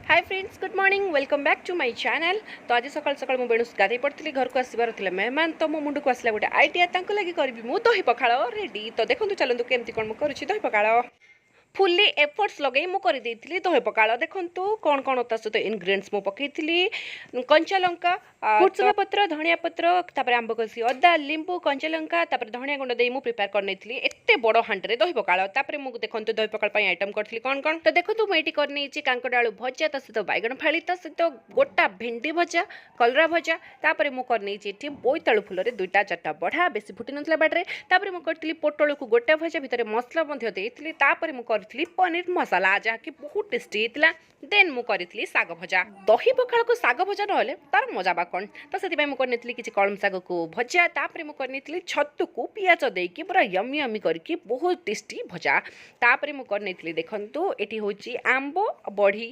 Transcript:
Hi friends, good morning, welcome back to my channel. तो आज सकाल सकाल मुझे बेणुस गाधे पड़ी घर को आसबार था मेहमान। तो मो मुंड को आसला गोटे आइडिया लगी करी मु दही पखाड़ रेडी। तो देखो चलतु केमती कौन मुझे दही पखाड़ फुल्ली एफर्ट्स लगे मुझे दही पखाड़। देखु कौन कौन ता सहित इनग्रेडिएंट्स मु पकई कंचा लंका, भुर्सुंगा पत्र, धनिया पत्र, तापर आंब कसी, अदा, लिंबू, कंचा लंका, तापर धनिया गुंड दे मु प्रिपेयर कर नहीं एते बड़ हांडी दही पखाड़। तापर मु देखु दही पखाड़ आइटम करी कौन कौन। तो देखो मुझे कर कांकड़ आलू भजा, ता सहित बैगन फाड़ी, ता सहित गोटा भेंडी भजा, कलरा भजा। तापर मु कर बोईतालु फुल दुईटा चार्टा बढ़ा बेसी फुटी नथिला बाटरे। तापर मु करथिली पोटल को गोटा भजा भितर मसला मध्ये देइथिली। तापर मु करथिली पनीर मसाला जहाँकि बहुत टेस्टी होता। देन मु करथिली साग भजा। दही पखाड़ को साग भजा नहले तार मजा बा कौन। तो से मु करनेथिली किछि कलम साग को भजा। तापर मु करनेथिली छत्तु को पियाज देकी पूरा यम्मी यम्मी करके बहुत टेस्टी भजा। तापर मु करनेथिली देखंतु एठी होची आंबो बढी